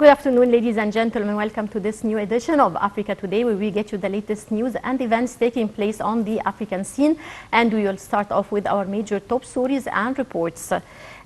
Good afternoon, ladies and gentlemen. Welcome to this new edition of Africa Today, where we get you the latest news and events taking place on the African scene. And we will start off with our major top stories and reports.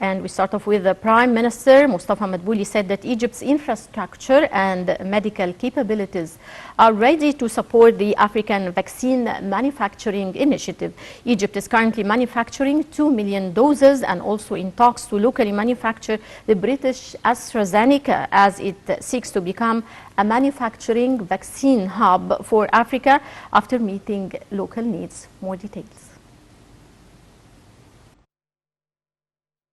And we start off with the Prime Minister, Mustafa Madbouli, said that Egypt's infrastructure and medical capabilities are ready to support the African vaccine manufacturing initiative. Egypt is currently manufacturing 2 million doses and also in talks to locally manufacture the British AstraZeneca as it seeks to become a manufacturing vaccine hub for Africa after meeting local needs. More details.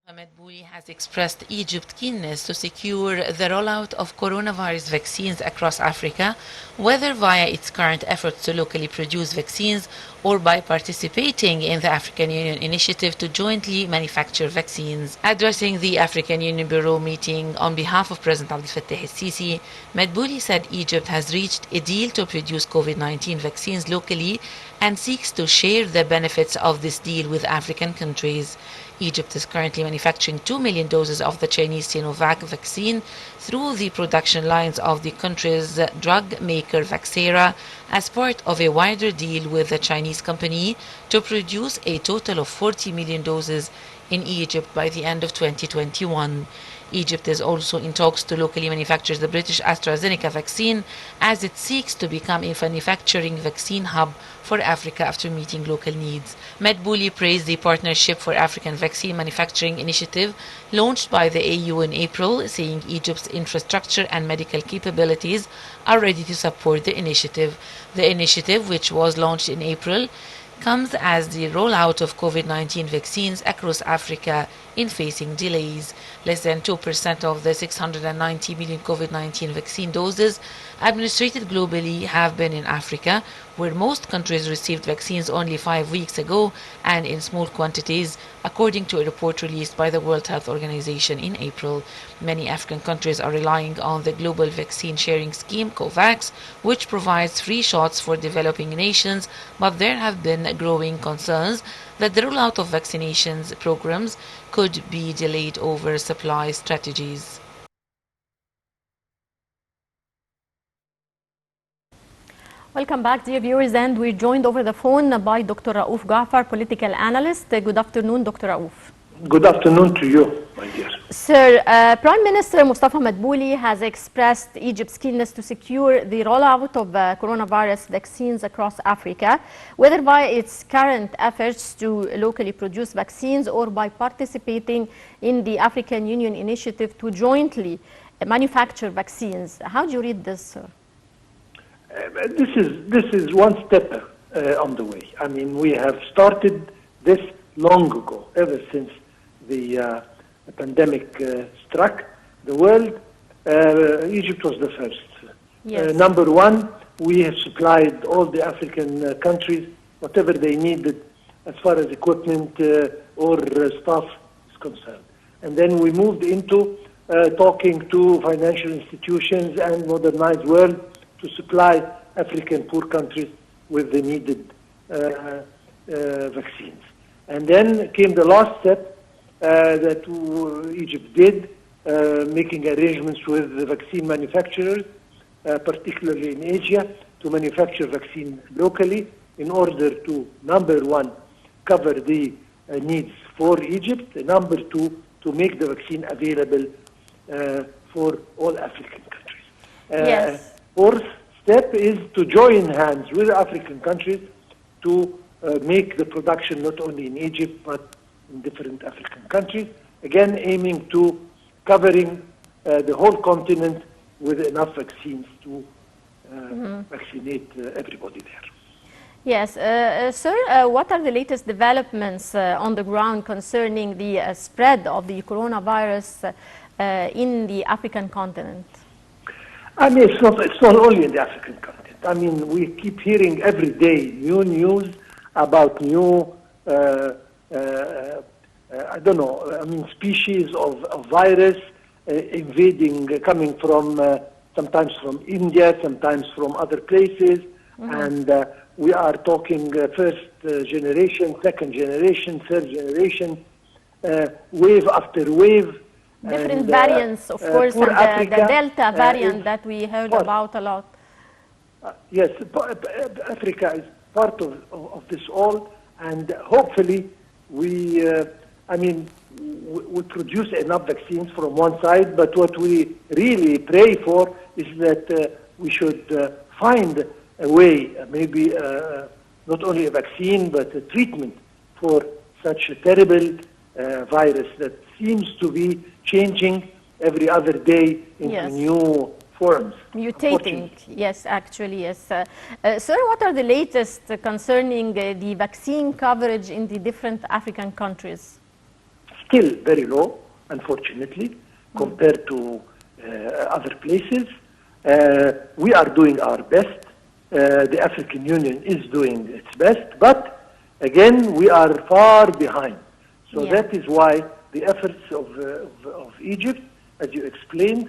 Madbouli has expressed Egypt's keenness to secure the rollout of coronavirus vaccines across Africa, whether via its current efforts to locally produce vaccines or by participating in the African Union initiative to jointly manufacture vaccines. Addressing the African Union Bureau meeting on behalf of President Abdel Fattah el-Sisi, Madbouli said Egypt has reached a deal to produce COVID-19 vaccines locally and seeks to share the benefits of this deal with African countries. Egypt is currently manufacturing 2 million doses of the Chinese Sinovac vaccine through the production lines of the country's drug maker Vaxera as part of a wider deal with the Chinese company to produce a total of 40 million doses in Egypt by the end of 2021. Egypt is also in talks to locally manufacture the British AstraZeneca vaccine as it seeks to become a manufacturing vaccine hub for Africa after meeting local needs. Madbouli praised the Partnership for African Vaccine Manufacturing initiative launched by the AU in April, saying Egypt's infrastructure and medical capabilities are ready to support the initiative. The initiative, which was launched in April, comes as the rollout of COVID-19 vaccines across Africa in facing delays. Less than 2% of the 690 million COVID-19 vaccine doses administered globally have been in Africa, where most countries received vaccines only 5 weeks ago and in small quantities, according to a report released by the World Health Organization in April. Many African countries are relying on the global vaccine sharing scheme, COVAX, which provides free shots for developing nations, but there have been growing concerns that the rollout of vaccinations programs could be delayed over supply strategies. Welcome back, dear viewers, and we're joined over the phone by Dr. Raouf Ghaffar, political analyst. Good afternoon, Dr. Raouf. Good afternoon to you, my dear. Sir, Prime Minister Mustafa Madbouli has expressed Egypt's keenness to secure the rollout of coronavirus vaccines across Africa, whether by its current efforts to locally produce vaccines or by participating in the African Union initiative to jointly manufacture vaccines. How do you read this, sir? This is one step on the way. I mean, we have started this long ago, ever since the pandemic struck the world. Egypt was the first. Yes. Number one, we have supplied all the African countries whatever they needed as far as equipment or staff is concerned. And then we moved into talking to financial institutions and modernized world to supply African poor countries with the needed vaccines. And then came the last step that Egypt did, making arrangements with the vaccine manufacturers, particularly in Asia, to manufacture vaccine locally in order to, number one, cover the needs for Egypt, number two, to make the vaccine available for all African countries. Yes. Fourth step is to join hands with African countries to make the production not only in Egypt but in different African countries, again aiming to covering the whole continent with enough vaccines to vaccinate everybody there. Yes, sir, what are the latest developments on the ground concerning the spread of the coronavirus in the African continent? I mean, it's not only in the African continent. I mean, we keep hearing every day new news about new, I don't know, I mean, species of virus invading, coming from, sometimes from India, sometimes from other places. And we are talking first generation, second generation, third generation, wave after wave. Different And, variants, of course, poor and the Africa, Delta variant is that we heard part- about a lot. Yes, Africa is part of this all, and hopefully we produce enough vaccines from one side, but what we really pray for is that we should find a way, maybe not only a vaccine, but a treatment for such a terrible virus that seems to be changing every other day into Yes. new forms. Mutating, yes, actually, yes. Sir, what are the latest concerning the vaccine coverage in the different African countries? Still very low, unfortunately, compared to other places. We are doing our best. The African Union is doing its best, but again, we are far behind. So Yeah. that is why the efforts of Egypt, as you explained,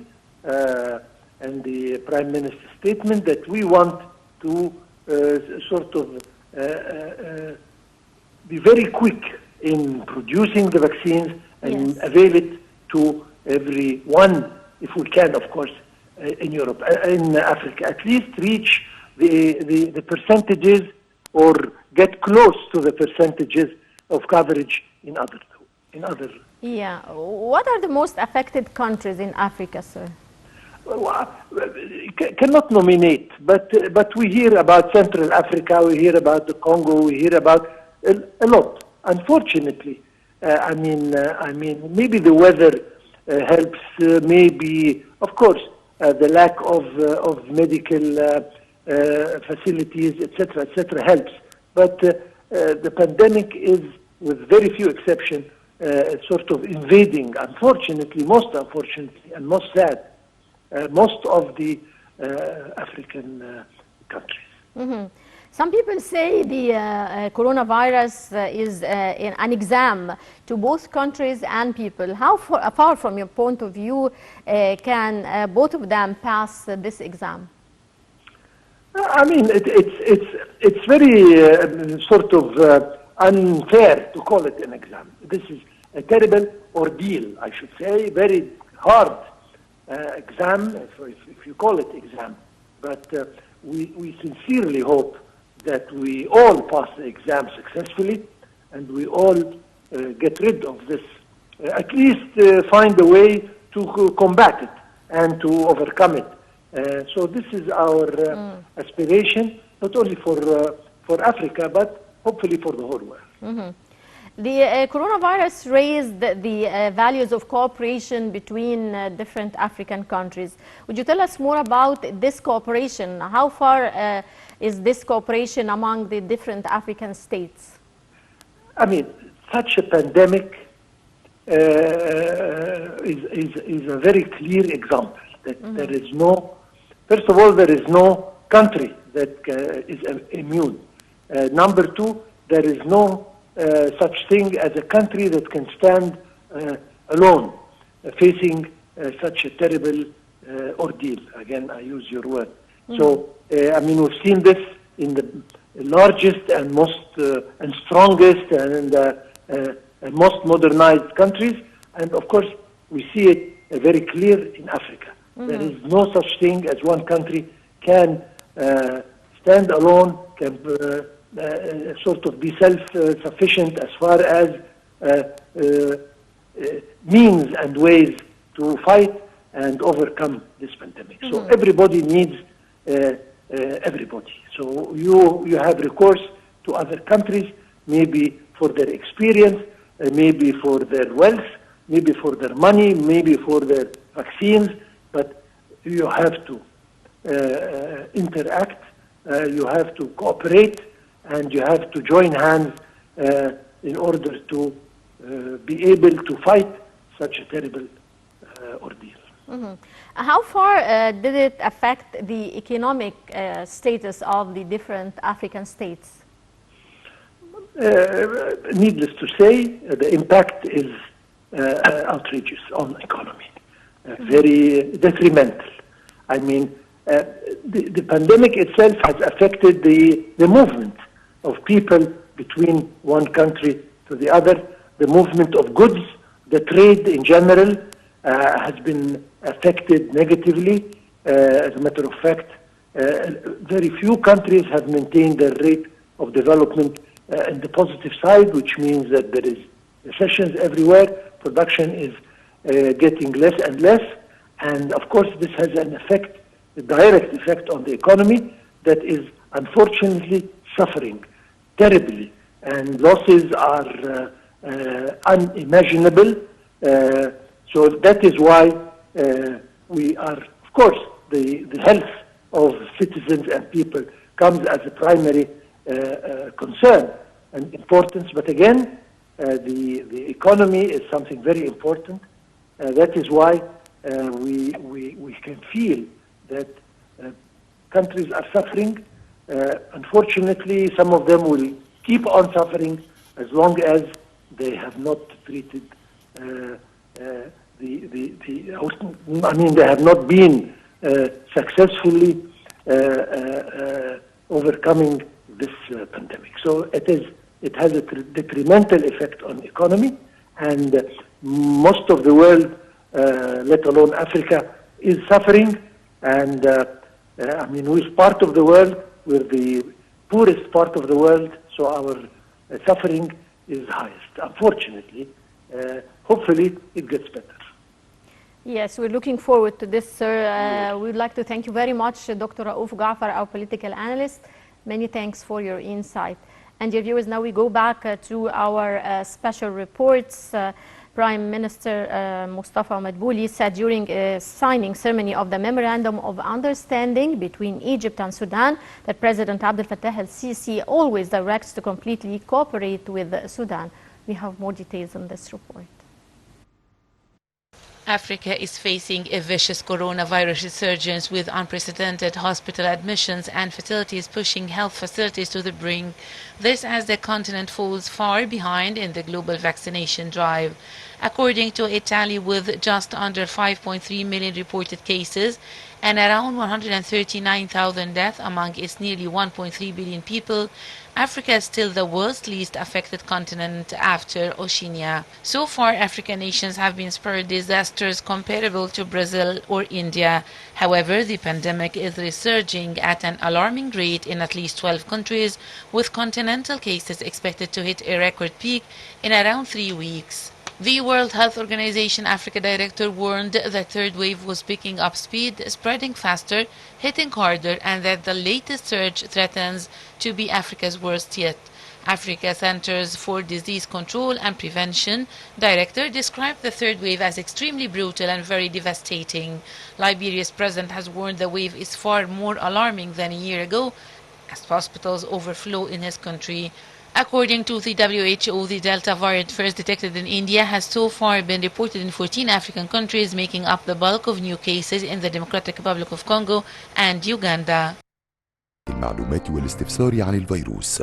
and the Prime Minister's statement that we want to be very quick in producing the vaccines and Yes. avail it to everyone, if we can, of course, in Europe, in Africa. At least reach the percentages or get close to the percentages of coverage in other. Yeah. What are the most affected countries in Africa, sir? Cannot nominate, but we hear about Central Africa, we hear about the Congo, we hear about a lot. Unfortunately, maybe the weather helps. Maybe, of course, the lack of medical facilities, etc., helps. But the pandemic is, with very few exceptions, sort of invading. Unfortunately, most unfortunately, and most sad, most of the African countries. Mm-hmm. Some people say the coronavirus is an exam to both countries and people. How far from your point of view can both of them pass this exam? I mean, it's very sort of unfair to call it an exam. This is a terrible ordeal, I should say, very hard exam, if you call it exam. But we sincerely hope that we all pass the exam successfully and we all get rid of this, at least find a way to combat it and to overcome it. So this is our aspiration, not only for Africa, but hopefully for the whole world. Mm-hmm. The coronavirus raised the values of cooperation between different African countries. Would you tell us more about this cooperation? How far is this cooperation among the different African states? I mean, such a pandemic is a very clear example that there is no, first of all, there is no country that is immune. Number two, there is no such thing as a country that can stand alone facing such a terrible ordeal. Again, I use your word. So, I mean, we've seen this in the largest and most and strongest and most modernized countries, and of course, we see it very clear in Africa. There is no such thing as one country can stand alone, can sort of be self-sufficient as far as means and ways to fight and overcome this pandemic. So everybody needs everybody. So you have recourse to other countries, maybe for their experience, maybe for their wealth, maybe for their money, maybe for their vaccines, but you have to interact, you have to cooperate, and you have to join hands in order to be able to fight such a terrible ordeal. Mm-hmm. How far did it affect the economic status of the different African states? Needless to say, the impact is outrageous on the economy, very detrimental. I mean, the pandemic itself has affected the movement of people between one country to the other, the movement of goods, the trade in general, has been affected negatively. As a matter of fact, very few countries have maintained their rate of development in the positive side, which means that there is recessions everywhere. Production is getting less and less, and of course this has an effect, a direct effect on the economy that is unfortunately suffering terribly, and losses are unimaginable. So that is why we are, of course, the health of citizens and people comes as a primary concern and importance. But again, the economy is something very important. That is why we can feel that countries are suffering. Unfortunately, some of them will keep on suffering as long as they have not treated they have not been successfully overcoming this pandemic. So it has a detrimental effect on the economy, and most of the world, let alone Africa, is suffering. And we're part of the world, we're the poorest part of the world, so our suffering is highest, unfortunately. Hopefully it gets better. Yes, we're looking forward to this, sir. We would like to thank you very much, Dr. Raouf Ghaffar, our political analyst. Many thanks for your insight. And dear viewers, now we go back to our special reports. Prime Minister Mustafa Madbouli said during a signing ceremony of the Memorandum of Understanding between Egypt and Sudan that President Abdel Fattah el-Sisi always directs to completely cooperate with Sudan. We have more details on this report. Africa is facing a vicious coronavirus resurgence with unprecedented hospital admissions and fatalities pushing health facilities to the brink. This as the continent falls far behind in the global vaccination drive. According to a tally with just under 5.3 million reported cases and around 139,000 deaths among its nearly 1.3 billion people, Africa is still the world's least affected continent after Oceania. So far, African nations have been spared disasters comparable to Brazil or India. However, the pandemic is resurging at an alarming rate in at least 12 countries, with continental cases expected to hit a record peak in around 3 weeks. The World Health Organization Africa Director warned the third wave was picking up speed, spreading faster, hitting harder, and that the latest surge threatens to be Africa's worst yet. Africa Centers for Disease Control and Prevention Director described the third wave as extremely brutal and very devastating. Liberia's president has warned the wave is far more alarming than a year ago as hospitals overflow in his country. According to the WHO, the Delta variant first detected in India has so far been reported in 14 African countries, making up the bulk of new cases in the Democratic Republic of Congo and Uganda. المعلومات والاستفسار عن الفيروس.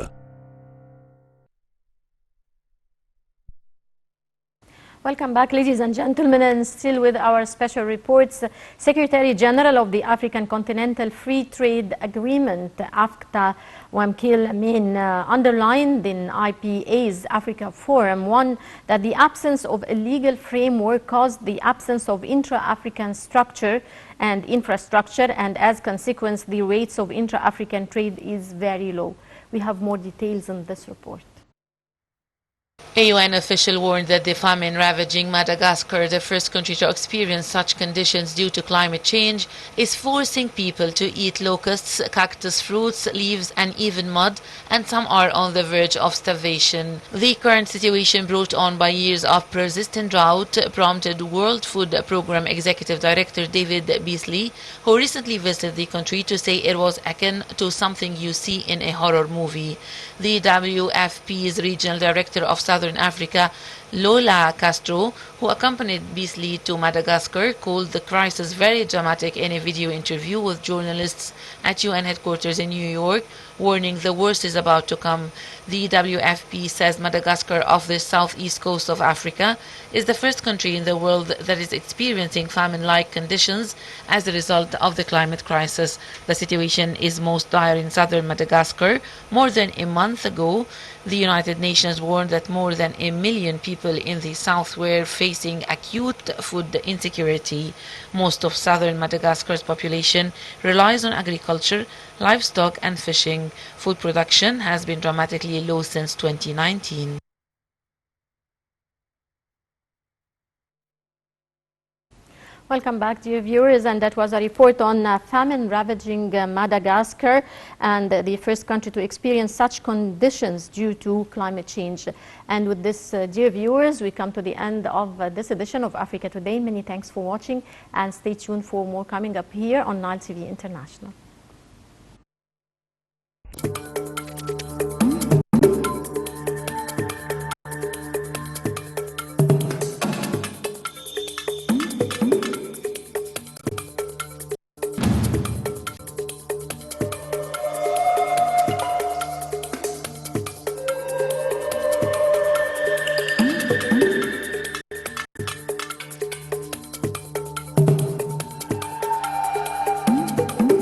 Welcome back, ladies and gentlemen, and still with our special reports. Secretary General of the African Continental Free Trade Agreement, AfCFTA, Wamkil Amin, underlined in IPA's Africa Forum 1 that the absence of a legal framework caused the absence of intra-African structure and infrastructure, and as consequence, the rates of intra-African trade is very low. We have more details in this report. A UN official warned that the famine ravaging Madagascar, the first country to experience such conditions due to climate change, is forcing people to eat locusts, cactus fruits, leaves and even mud, and some are on the verge of starvation. The current situation, brought on by years of persistent drought, prompted World Food Programme Executive Director David Beasley, who recently visited the country, to say it was akin to something you see in a horror movie. The WFP's Regional Director of Southern Africa, Lola Castro, who accompanied Beasley to Madagascar, called the crisis very dramatic in a video interview with journalists at UN headquarters in New York, warning the worst is about to come. The WFP says Madagascar, off the southeast coast of Africa, is the first country in the world that is experiencing famine-like conditions as a result of the climate crisis. The situation is most dire in southern Madagascar. More than a month ago, the United Nations warned that more than 1 million people people in the south were facing acute food insecurity. Most of southern Madagascar's population relies on agriculture, livestock and fishing. Food production has been dramatically low since 2019. Welcome back, dear viewers, and that was a report on famine ravaging Madagascar, and the first country to experience such conditions due to climate change. And with this, dear viewers, we come to the end of this edition of Africa Today. Many thanks for watching, and stay tuned for more coming up here on Nile TV International.